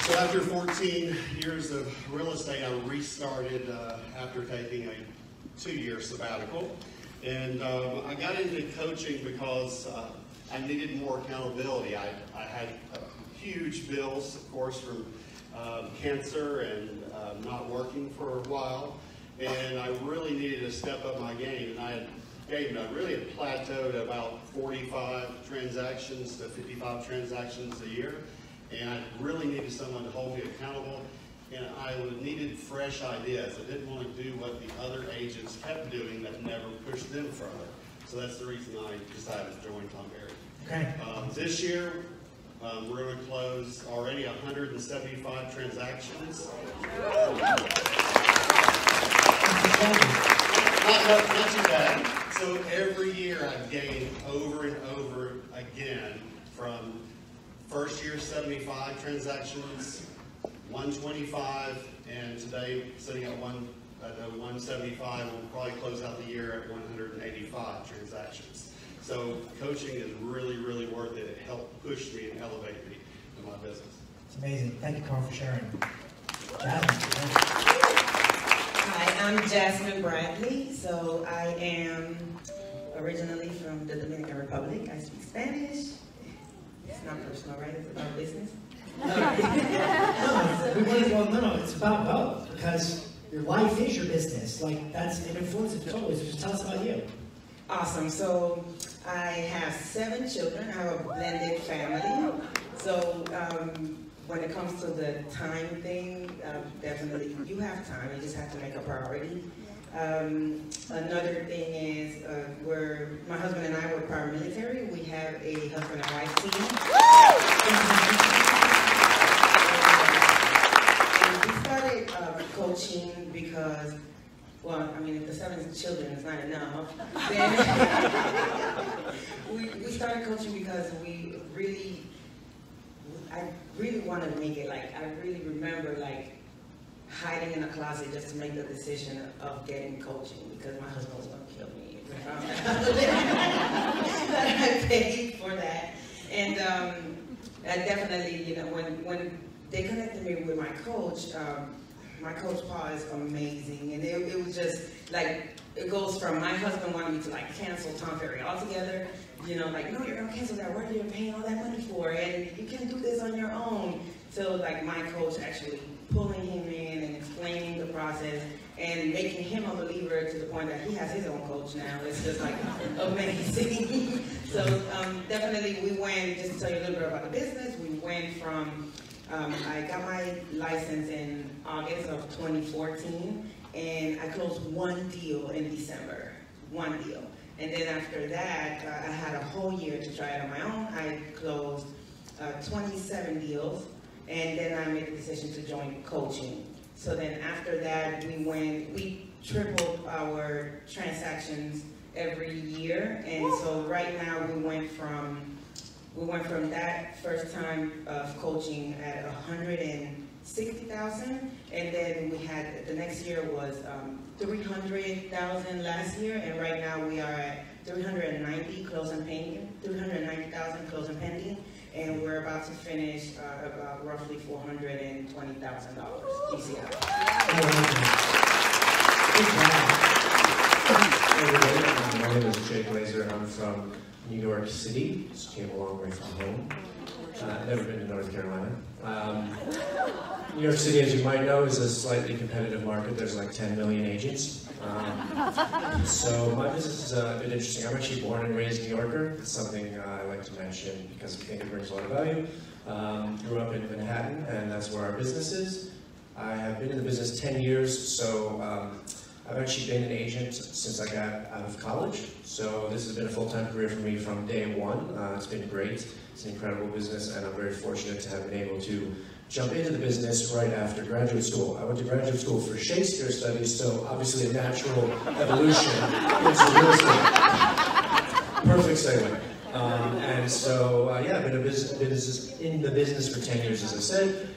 So after 14 years of real estate, I restarted after taking a 2-year sabbatical. And I got into coaching because I needed more accountability. I had huge bills, of course, from cancer and not working for a while. And I really needed to step up my game. And I really had plateaued at about 45 transactions to 55 transactions a year. And I really needed someone to hold me accountable. And I needed fresh ideas. I didn't want to do what the other agents kept doing that never pushed them further. So that's the reason I decided to join Tom Ferry. Okay. This year, we're going to close already 175 transactions. Not too bad. So every year I've gained over and over again, from first year 75 transactions, 125, and today sitting at 175. We'll probably close out the year at 185 transactions. So coaching is really, really worth it. It helped push me and elevate me in my business. It's amazing. Thank you, Carl, for sharing. Jasmin. Hi, I'm Jasmin Bradley. So I am originally from the Dominican Republic. I speak Spanish. It's not personal, right? It's about business. No, it's about both, because your life is your business. Like, it influences totally. So just tell us about you. Awesome. So I have 7 children. I have a blended family. So when it comes to the time thing, definitely you have time. You just have to make a priority. Another thing is my husband and I were prior military. We have a husband and wife team. And we started coaching because, well, I mean, if the 7 children is not enough, then we started coaching because I really wanted to make it. Like, I really remember, like, hiding in a closet just to make the decision of getting coaching, because my husband was going to kill me if I found out that I paid for that. And I definitely, you know, when they connected me with my coach Paul is amazing. And it was just like, it goes from my husband wanting me to like cancel Tom Ferry altogether, you know, like, no, you're going to cancel that. What are you paying all that money for? And you can't do this on your own. So like my coach actually pulling him in and explaining the process and making him a believer to the point that he has his own coach now. It's just like amazing. So definitely we went, just to tell you a little bit about the business, we went from, I got my license in August of 2014, and I closed 1 deal in December, 1 deal. And then after that, I had a whole year to try it on my own. I closed 27 deals, and then I made the decision to join coaching. So then after that, we tripled our transactions every year. And so right now we went from that first time of coaching at 160,000, and then we had, the next year was 300,000 last year, and right now we are at 390,000 closing pending, and we're about to finish about roughly $420,000 GCI. Hey everybody, my name is Glazer. I'm from New York City. Just came a long way from home. Never been to North Carolina. New York City, as you might know, is a slightly competitive market. There's like 10 million agents. So my business is a bit interesting. I'm actually born and raised New Yorker. It's something I like to mention because I think it brings a lot of value. Grew up in Manhattan, and that's where our business is. I have been in the business 10 years, so I've actually been an agent since I got out of college. So this has been a full-time career for me from day one. It's been great. It's an incredible business, and I'm very fortunate to have been able to jump into the business right after graduate school. I went to graduate school for Shakespeare studies, so obviously a natural evolution into real estate. Perfect segue. And so, yeah, I've been in the business for 10 years, as I said.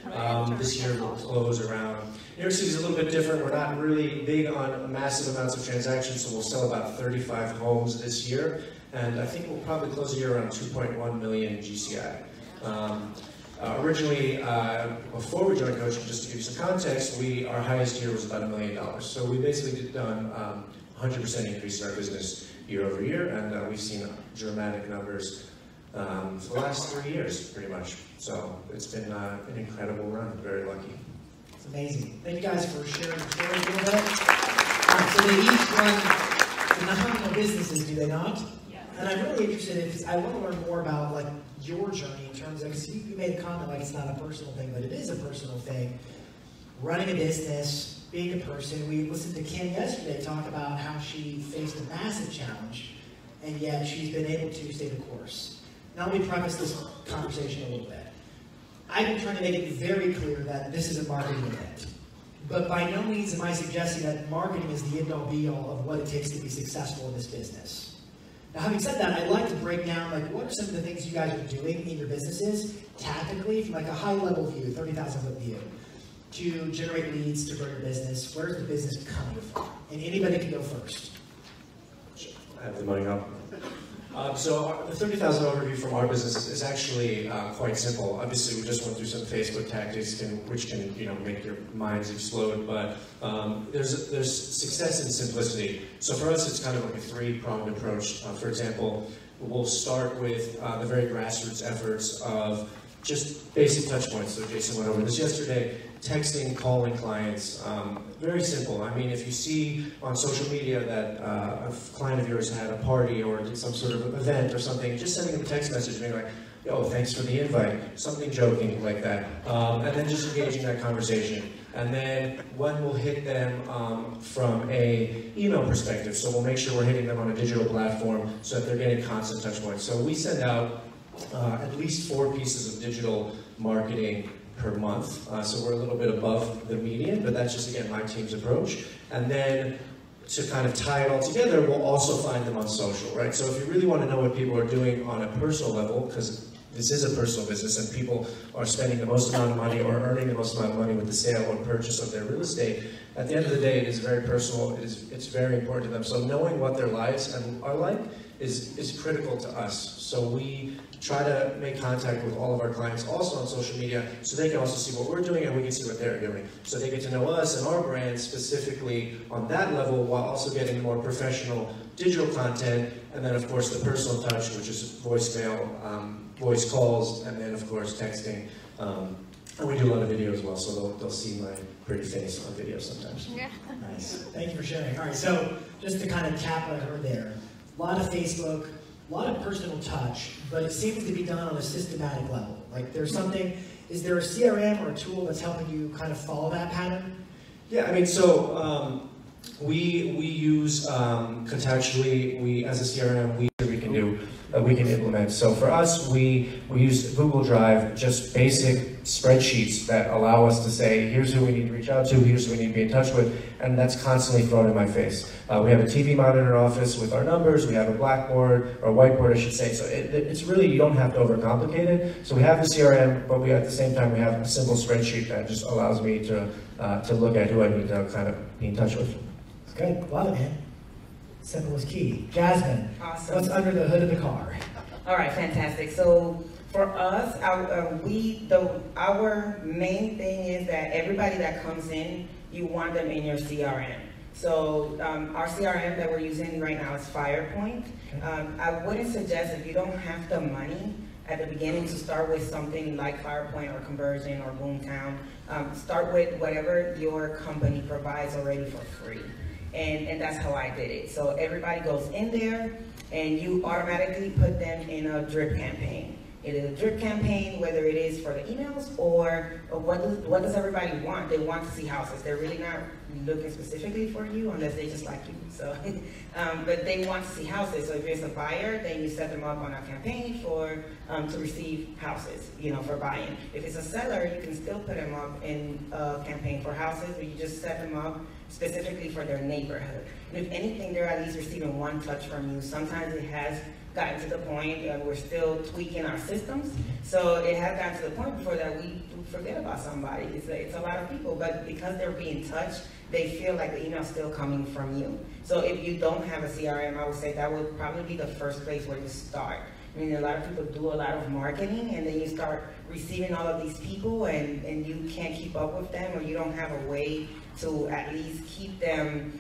This year we'll close around. New York City is a little bit different. We're not really big on massive amounts of transactions, so we'll sell about 35 homes this year. And I think we'll probably close the year around 2.1 million GCI. originally, before we joined coaching, just to give you some context, our highest year was about $1 million. So we basically done 100% increase in our business year over year, and we've seen dramatic numbers for the last 3 years, pretty much. So it's been an incredible run. Very lucky. It's amazing. Thank you guys for sharing the story a little bit. So they each run phenomenal businesses, do they not? Yeah. And I'm really interested in, I want to learn more about like your journey in terms of, because you made a comment like it's not a personal thing, but it is a personal thing. Running a business, being a person. We listened to Kim yesterday talk about how she faced a massive challenge, and yet she's been able to stay the course. Now let me preface this conversation a little bit. I've been trying to make it very clear that this is a marketing event. But by no means am I suggesting that marketing is the end-all be-all of what it takes to be successful in this business. Now, having said that, I'd like to break down, like, what are some of the things you guys are doing in your businesses, tactically, from like a high-level view, 30,000-foot view, to generate leads to grow your business. Where's the business coming from? And anybody can go first. I have the money up. So the 30,000 overview from our business is actually quite simple. Obviously, we just went through some Facebook tactics, which can make your minds explode. But there's success in simplicity. So for us, it's kind of like a three-pronged approach. For example, we'll start with the very grassroots efforts of just basic touch points. So Jason went over this yesterday. Texting, calling clients, very simple. I mean, if you see on social media that a client of yours had a party or did some sort of event or something, just sending them a text message being like, yo, thanks for the invite, something joking like that. And then just engaging that conversation. And then when we'll hit them from a email perspective, so we'll make sure we're hitting them on a digital platform so that they're getting constant touch points. So we send out at least 4 pieces of digital marketing per month, so we're a little bit above the median, but that's just, again, my team's approach. And then to kind of tie it all together, we'll also find them on social, right? So if you really want to know what people are doing on a personal level, because this is a personal business and people are spending the most amount of money or earning the most amount of money with the sale or purchase of their real estate, at the end of the day, it is very personal, it's very important to them. So knowing what their lives are like is critical to us. So we try to make contact with all of our clients also on social media so they can also see what we're doing and we can see what they're doing. So they get to know us and our brand specifically on that level while also getting more professional digital content, and then of course the personal touch, which is voicemail, voice calls, and then of course texting. And we do a lot of video as well, so they'll see my pretty face on video sometimes. Yeah. Nice. Thank you for sharing. All right, so just to kind of cap what I heard there, a lot of Facebook, a lot of personal touch, but it seems to be done on a systematic level. Like there's something, is there a CRM or a tool that's helping you kind of follow that pattern? Yeah, I mean, so we use contextually, we as a CRM, we can implement. So for us, we use Google Drive, just basic spreadsheets that allow us to say, here's who we need to reach out to, here's who we need to be in touch with, and that's constantly thrown in my face. We have a TV monitor in our office with our numbers, we have a blackboard, or whiteboard I should say, so it's really, you don't have to overcomplicate it. So we have the CRM, but at the same time we have a simple spreadsheet that just allows me to look at who I need to kind of be in touch with. It's good. Love it, man. Simple is key. Jasmin, Awesome. what's under the hood of the car? All right, fantastic. So for us, our main thing is that everybody that comes in, you want them in your CRM. So our CRM that we're using right now is FirePoint. I wouldn't suggest, if you don't have the money at the beginning, to start with something like FirePoint or Conversion or Boomtown. Start with whatever your company provides already for free. And that's how I did it. So everybody goes in there and you automatically put them in a drip campaign. It is a drip campaign, whether it is for the emails or what does everybody want? They want to see houses. They're really not looking specifically for you unless they just like you. So, but they want to see houses. So if it's a buyer, then you set them up on a campaign for to receive houses, for buying. If it's a seller, you can still put them up in a campaign for houses, but you just set them up specifically for their neighborhood. And if anything, they're at least receiving one touch from you. Sometimes it has gotten to the point, we're still tweaking our systems, so it has gotten to the point before that we forget about somebody. It's a lot of people, but because they're being touched, they feel like the email's still coming from you. So if you don't have a CRM, I would say that would probably be the first place where you start. I mean, a lot of people do a lot of marketing, and then you start receiving all of these people, and you can't keep up with them, or you don't have a way to at least keep them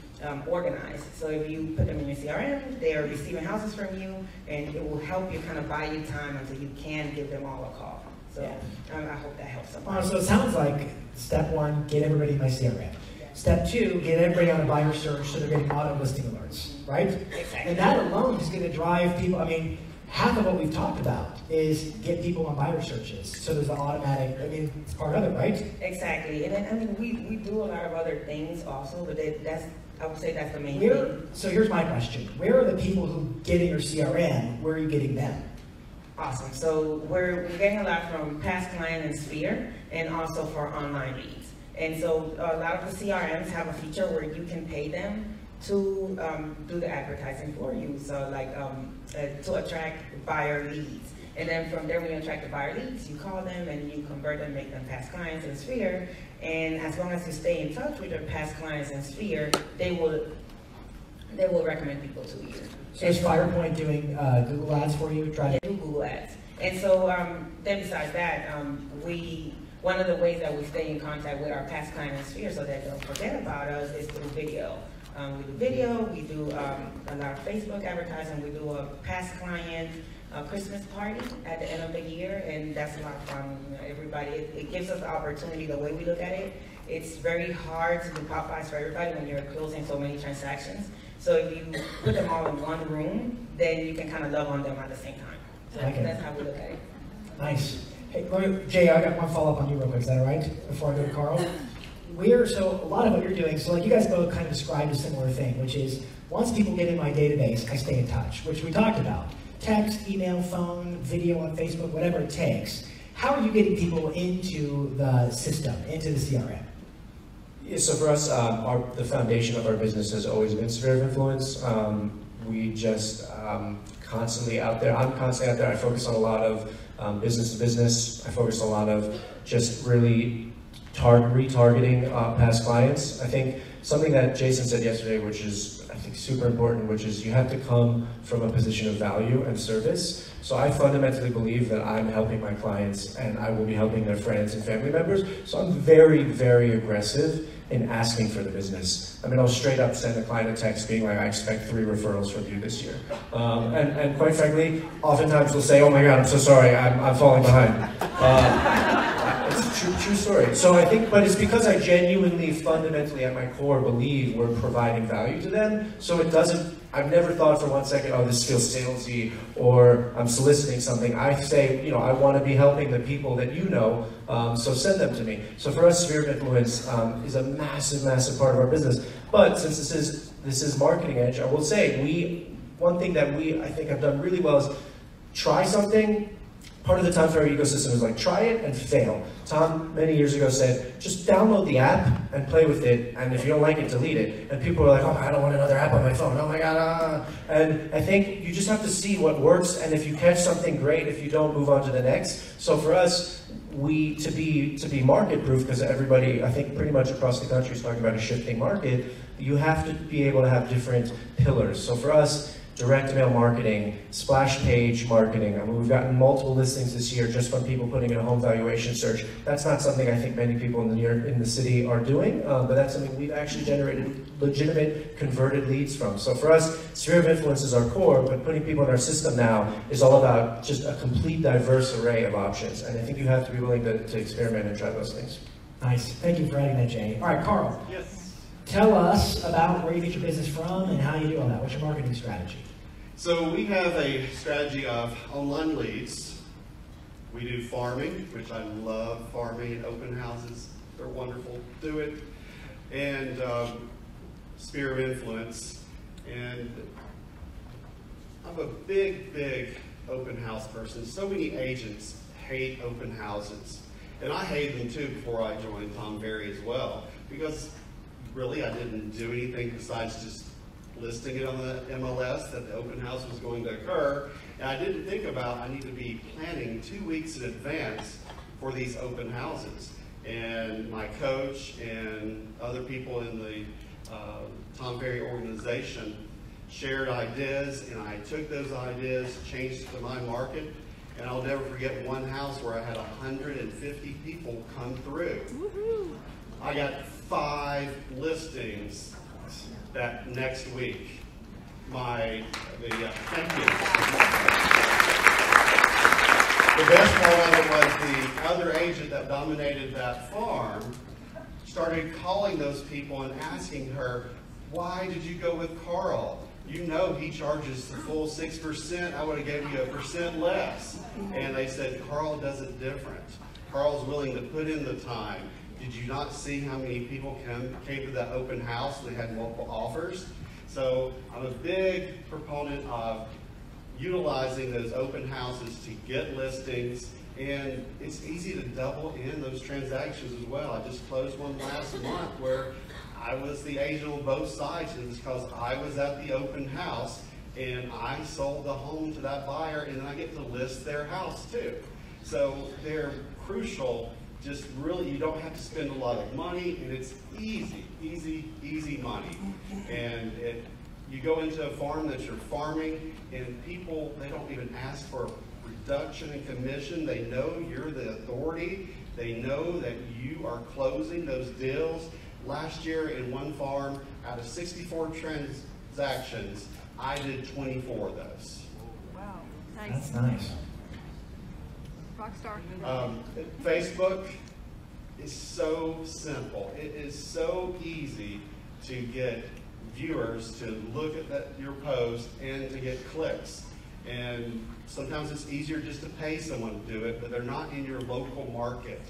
organized. So if you put them in your CRM, they are receiving houses from you, and it will help you kind of buy you time until you can give them all a call. So I hope that helps somebody. So it sounds like step one, get everybody in my CRM. Step two, get everybody on a buyer search so they're getting auto listing alerts, right? Exactly. And that alone is going to drive people. I mean, half of what we've talked about is get people on buyer searches. So there's the automatic, I mean, it's part of it, right? Exactly. And then, I mean, we do a lot of other things also, but I would say that's the main thing. So here's my question. Where are the people who get in your CRM? Where are you getting them? Awesome. So we're getting a lot from past client and Sphere, and also for online leads. And so a lot of the CRMs have a feature where you can pay them to do the advertising for you. So like to attract buyer leads. And then from there, when you attract the buyer leads, you call them and you convert them, make them past clients in Sphere. And as long as you stay in touch with your past clients in Sphere, they will recommend people to you. So is FirePoint doing Google Ads for you? They do Google Ads. And so then besides that, one of the ways that we stay in contact with our past clients in Sphere so that they'll forget about us is through video. We do video, we do a lot of Facebook advertising, we do a past client Christmas party at the end of the year, and that's a lot of fun. You know, everybody, it gives us the opportunity, the way we look at it, it's very hard to do Popeyes for everybody when you're closing so many transactions. So if you put them all in one room, then you can kind of love on them at the same time. So that's how we look at it. Nice. Hey, Jay, I got one follow-up on you real quick. Is that all right? Before I go to Carl? So a lot of what you're doing, so like you guys both kind of described a similar thing, which is once people get in my database, I stay in touch, which we talked about. Text, email, phone, video on Facebook, whatever it takes. How are you getting people into the system, into the CRM? Yeah, so for us, the foundation of our business has always been sphere of influence. We just constantly out there. I'm constantly out there. I focus on a lot of business to business. I focus on a lot of just really retargeting past clients. I think something that Jason said yesterday, which is I think super important, which is you have to come from a position of value and service. So I fundamentally believe that I'm helping my clients and I will be helping their friends and family members. So I'm very, very aggressive in asking for the business. I mean, I'll straight up send a client a text being like, I expect 3 referrals from you this year. And quite frankly, oftentimes they'll say, oh my God, I'm so sorry, I'm falling behind. It's a true story. So I think, but it's because I genuinely, fundamentally at my core believe we're providing value to them. So it doesn't, I've never thought for 1 second, oh, this feels salesy or I'm soliciting something. I say, you know, I want to be helping the people that you know, so send them to me. So for us, sphere of influence is a massive, massive part of our business. But since this is Marketing Edge, I will say one thing that I think have done really well is try something. Part of the Tom Ferry ecosystem is like, try it and fail. Tom, many years ago, said, just download the app and play with it, and if you don't like it, delete it. And people were like, oh, I don't want another app on my phone, oh my God. And I think you just have to see what works, and if you catch something, great. If you don't, move on to the next. So for us, to be market-proof, because everybody, I think pretty much across the country is talking about a shifting market, you have to be able to have different pillars. So for us, direct mail marketing, splash page marketing. I mean, we've gotten multiple listings this year just from people putting in a home valuation search. That's not something I think many people in the city are doing, but that's something we've actually generated legitimate converted leads from. So for us, sphere of influence is our core, but putting people in our system now is all about just a complete diverse array of options. And I think you have to be willing to experiment and try those things. Nice. Thank you for adding that, Jay. All right, Carl. Yes. Tell us about where you get your business from and how you do all that. What's your marketing strategy? So we have a strategy of online leads. We do farming, which I love farming and open houses. They're wonderful. Do it. And sphere of influence. And I'm a big, big open house person. So many agents hate open houses. And I hated them too before I joined Tom Ferry as well. Because really I didn't do anything besides just listing it on the MLS that the open house was going to occur. And I didn't think about I need to be planning 2 weeks in advance for these open houses. And my coach and other people in the Tom Ferry organization shared ideas, and I took those ideas, changed it to my market, and I'll never forget one house where I had 150 people come through. I got 5 listings that next week. Thank you. The best part of it was the other agent that dominated that farm started calling those people and asking her, why did you go with Carl? You know he charges the full 6%. I would have given you 1% less. And they said, Carl does it different. Carl's willing to put in the time. Did you not see how many people came to that open house and they had multiple offers? So I'm a big proponent of utilizing those open houses to get listings, and it's easy to double in those transactions as well. I just closed one last month where I was the agent on both sides, and it's because I was at the open house and I sold the home to that buyer, and then I get to list their house too. So they're crucial. Just really, you don't have to spend a lot of money, and it's easy money. And you go into a farm that you're farming, and people, they don't even ask for a reduction in commission. They know you're the authority. They know that you are closing those deals. Last year in one farm, out of 64 transactions, I did 24 of those. Wow, nice. That's nice. Rockstar. Facebook is so simple. It is so easy to get viewers to look at your post and to get clicks. And sometimes it's easier just to pay someone to do it, but they're not in your local market.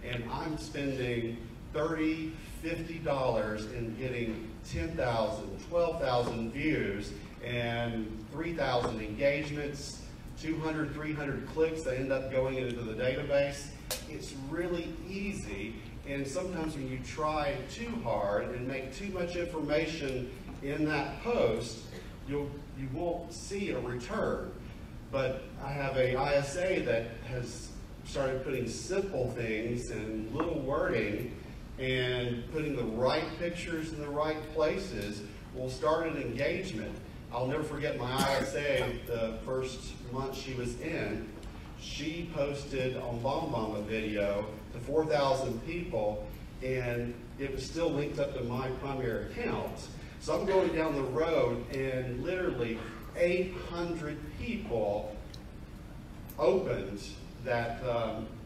And I'm spending $30, $50 and getting 10,000, 12,000 views and 3,000 engagements, 200, 300 clicks that end up going into the database. It's really easy, and sometimes when you try too hard and make too much information in that post, you won't see a return. But I have a ISA that has started putting simple things and little wording and putting the right pictures in the right places will start an engagement. I'll never forget my ISA, the first month she was in. She posted on BombBomb a video to 4,000 people, and it was still linked up to my primary account. So I'm going down the road, and literally 800 people opened that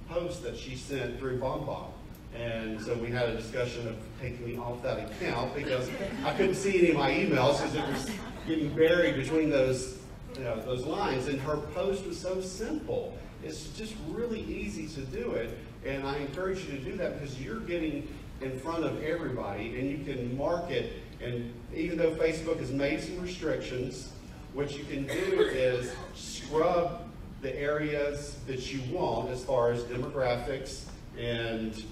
post that she sent through BombBomb. And so we had a discussion of taking me off that account because I couldn't see any of my emails because it was getting buried between those lines. And her post was so simple. It's just really easy to do it. And I encourage you to do that because you're getting in front of everybody, and you can market. And even though Facebook has made some restrictions, what you can do is scrub the areas that you want as far as demographics and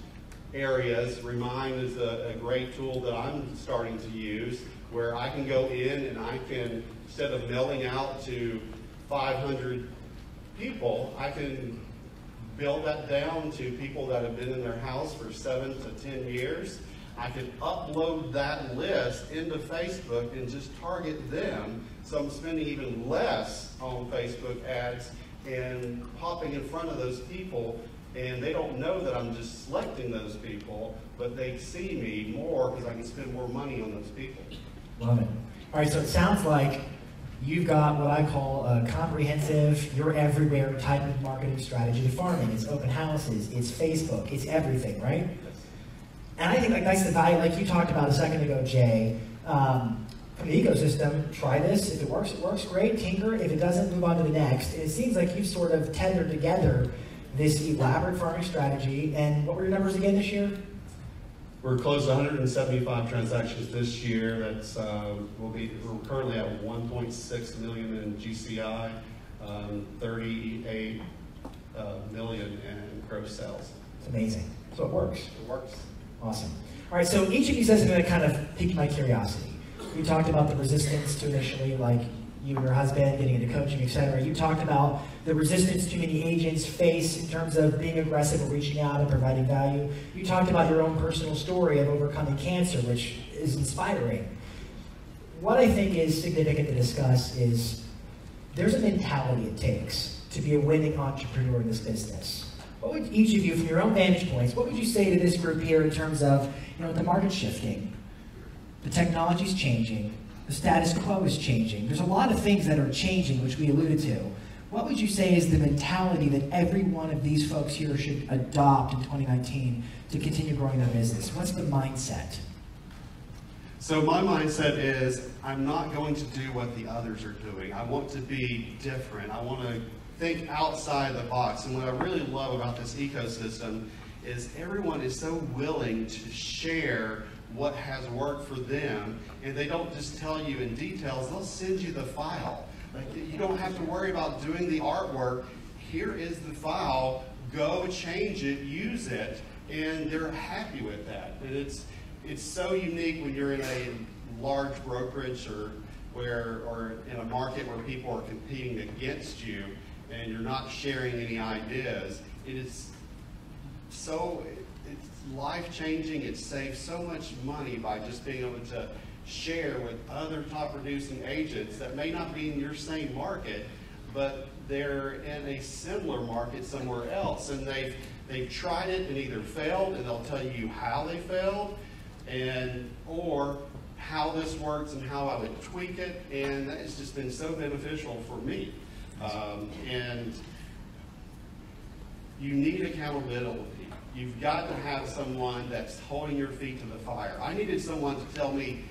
areas. Remind is a great tool that I'm starting to use, where I can go in and I can, instead of mailing out to 500 people, I can build that down to people that have been in their house for 7 to 10 years. I can upload that list into Facebook and just target them. So I'm spending even less on Facebook ads and popping in front of those people, and they don't know that I'm just selecting those people, but they see me more because I can spend more money on those people. Love it. All right, so it sounds like you've got what I call a comprehensive, you're everywhere type of marketing strategy to farming. It's open houses, it's Facebook, it's everything, right? And I think that's the value, like you talked about a second ago, Jay. From the ecosystem, try this. If it works, great. Tinker. If it doesn't, move on to the next. And it seems like you've sort of tethered together this elaborate farming strategy. And what were your numbers again this year? We're close to 175 transactions this year. That's we're currently at 1.6 million in GCI, 38 million in gross sales. It's amazing. So it works. It works. Awesome. All right, so each of you says I'm going to kind of pique my curiosity. You talked about the resistance to initially, like you and your husband getting into coaching, etc. You talked about the resistance too many agents face in terms of being aggressive or reaching out and providing value. You talked about your own personal story of overcoming cancer, which is inspiring. what I think is significant to discuss is there's a mentality it takes to be a winning entrepreneur in this business. What would each of you, from your own vantage points, what would you say to this group here in terms of, the market's shifting, the technology's changing, the status quo is changing. There's a lot of things that are changing, which we alluded to. What would you say is the mentality that every one of these folks here should adopt in 2019 to continue growing their business? What's the mindset? So my mindset is, I'm not going to do what the others are doing. I want to be different. I want to think outside the box. And what I really love about this ecosystem is everyone is so willing to share what has worked for them, and they don't just tell you in details, they'll send you the file. Like, you don't have to worry about doing the artwork. Here is the file, go change it, use it, and they're happy with that. And it's so unique when you're in a large brokerage or in a market where people are competing against you and you're not sharing any ideas. It's life-changing. It saves so much money by just being able to share with other top-producing agents that may not be in your same market, but they're in a similar market somewhere else, and they've tried it and either failed, and they'll tell you how they failed, or how this works and how I would tweak it, and that has just been so beneficial for me. And you need accountability. You've got to have someone that's holding your feet to the fire. I needed someone to tell me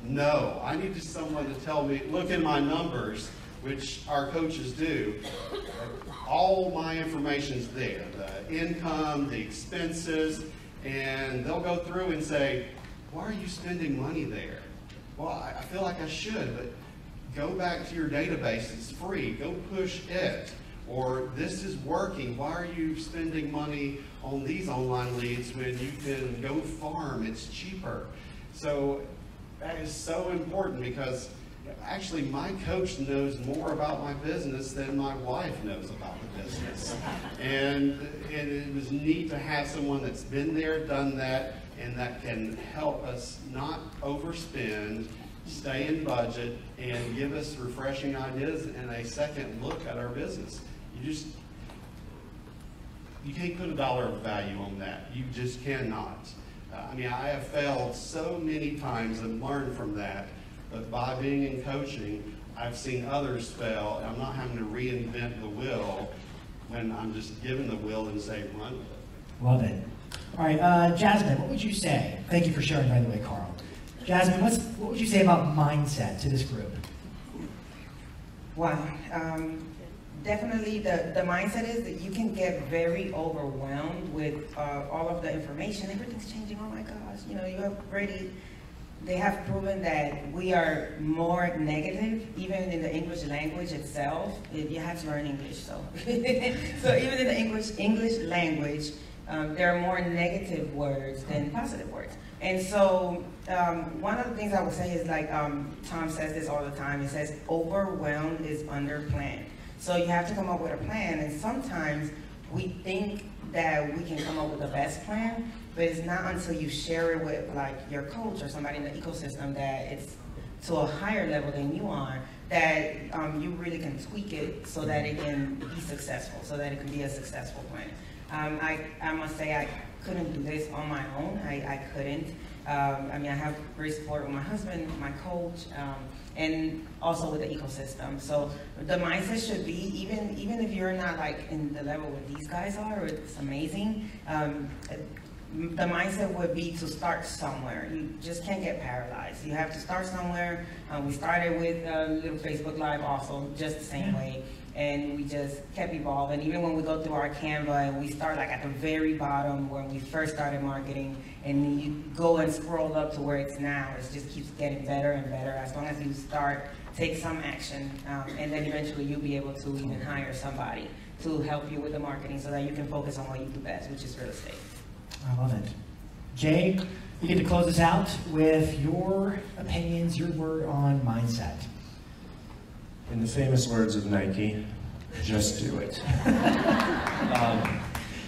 no. I needed someone to tell me, look in my numbers, which our coaches do. All my information's there, the income, the expenses, and they'll go through and say, why are you spending money there? Well, I feel like I should, but go back to your database, it's free, go push it. Or this is working, why are you spending money on these online leads when you can go farm, it's cheaper. So that is so important, because actually my coach knows more about my business than my wife knows about the business. And it was neat to have someone that's been there, done that, and that can help us not overspend, stay in budget, and give us refreshing ideas and a second look at our business. You can't put a dollar of value on that. You just cannot. I mean, I have failed so many times and learned from that, but by being in coaching, I've seen others fail, and I'm not having to reinvent the wheel when I'm just given the wheel and say, run with it. Love it. All right, Jasmin, what would you say? Thank you for sharing, by the way, Carl. Jasmin, what would you say about mindset to this group? Wow. Definitely the mindset is that you can get very overwhelmed with all of the information. Everything's changing. Oh my gosh. They have proven that we are more negative, even in the English language itself. You have to learn English, so. So even in the English language, there are more negative words than positive words. And so one of the things I would say is, like Tom says this all the time, he says, overwhelmed is underplanned. So you have to come up with a plan, and sometimes we think that we can come up with the best plan, but it's not until you share it with like your coach or somebody in the ecosystem that it's to a higher level than you are, that you really can tweak it so that it can be successful, so that it can be a successful plan. I must say I couldn't do this on my own. I couldn't. I mean, I have great support with my husband, my coach, and also with the ecosystem. So the mindset should be, even if you're not like in the level where these guys are, it's amazing. The mindset would be to start somewhere. You just can't get paralyzed. You have to start somewhere. We started with a little Facebook Live also, just the same way. And we just kept evolving. Even when we go through our Canva and we start like at the very bottom when we first started marketing, and you go and scroll up to where it's now, it just keeps getting better and better as long as you start, take some action, and then eventually you'll be able to even hire somebody to help you with the marketing so that you can focus on what you do best, which is real estate. I love it. Jay, you get to close us out with your opinions, your word on mindset. In the famous words of Nike, just do it.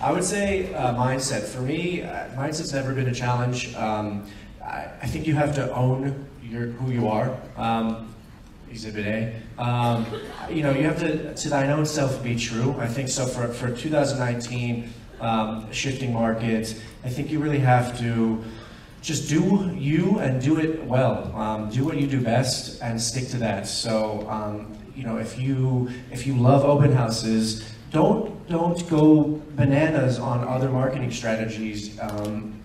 I would say mindset. For me, mindset's never been a challenge. I think you have to own who you are. Exhibit A. You have to thine own self be true. I think so for 2019, shifting markets, I think you really have to just do you and do it well. Do what you do best and stick to that. So, if you love open houses, don't go bananas on other marketing strategies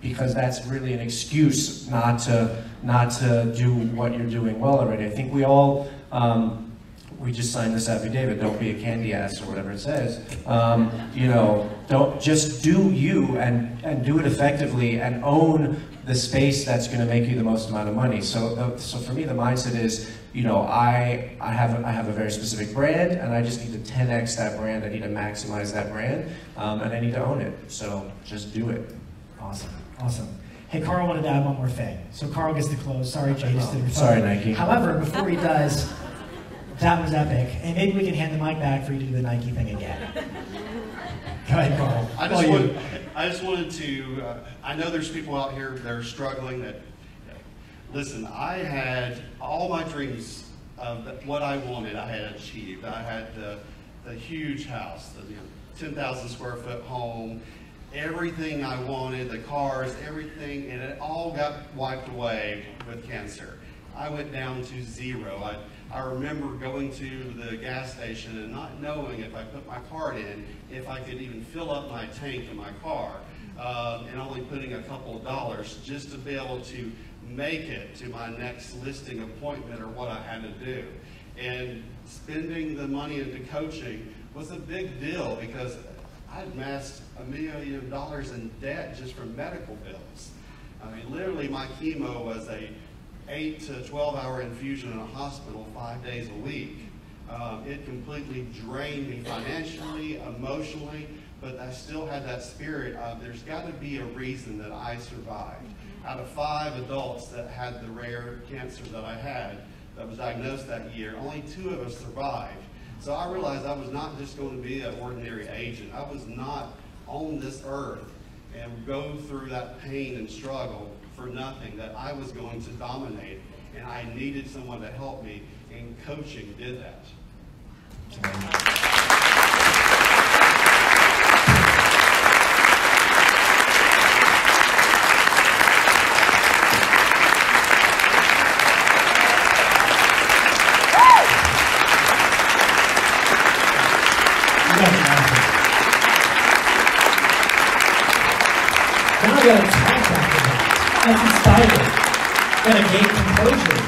because that's really an excuse not to do what you're doing well already. I think we all we just signed this affidavit. Don't be a candy ass or whatever it says. Don't just do you and do it effectively and own the space that's going to make you the most amount of money. So for me, the mindset is, I have a very specific brand, and I just need to 10x that brand. I need to maximize that brand, and I need to own it. So just do it. Awesome, awesome. Hey, Carl wanted to add one more thing. So Carl gets to close. Sorry, Jay, just didn't. Sorry, Nike. However, before he does, that was epic, and maybe we can hand the mic back for you to do the Nike thing again. Go ahead, Carl. I just wanted to, I know there's people out here that are struggling that, listen, I had all my dreams of what I wanted, I had achieved. I had the huge house, the 10,000 square foot home, everything I wanted, the cars, everything, and it all got wiped away with cancer. I went down to zero. I remember going to the gas station and not knowing if I put my card in, if I could even fill up my tank in my car, and only putting a couple of dollars just to be able to make it to my next listing appointment or what I had to do. And spending the money into coaching was a big deal because I'd amassed $1 million in debt just from medical bills. I mean, literally my chemo was a 8 to 12 hour infusion in a hospital 5 days a week. It completely drained me financially, emotionally, but I still had that spirit of there's got to be a reason that I survived. Out of 5 adults that had the rare cancer that I had, that was diagnosed that year, only 2 of us survived. So I realized I was not just going to be an ordinary agent. I was not on this earth and go through that pain and struggle for nothing, that I was going to dominate, and I needed someone to help me, and coaching did that. Now I got to talk about it. That's exciting. Gotta gain composure.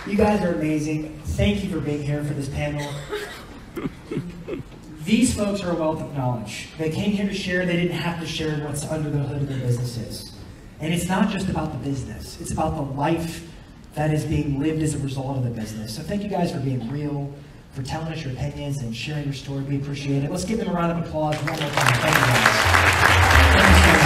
You guys are amazing. Thank you for being here for this panel. These folks are a wealth of knowledge. They came here to share. They didn't have to share what's under the hood of their businesses. And it's not just about the business. It's about the life that is being lived as a result of the business. So thank you guys for being real, for telling us your opinions and sharing your story. We appreciate it. Let's give them a round of applause one more time. Thank you guys. Thank you so much.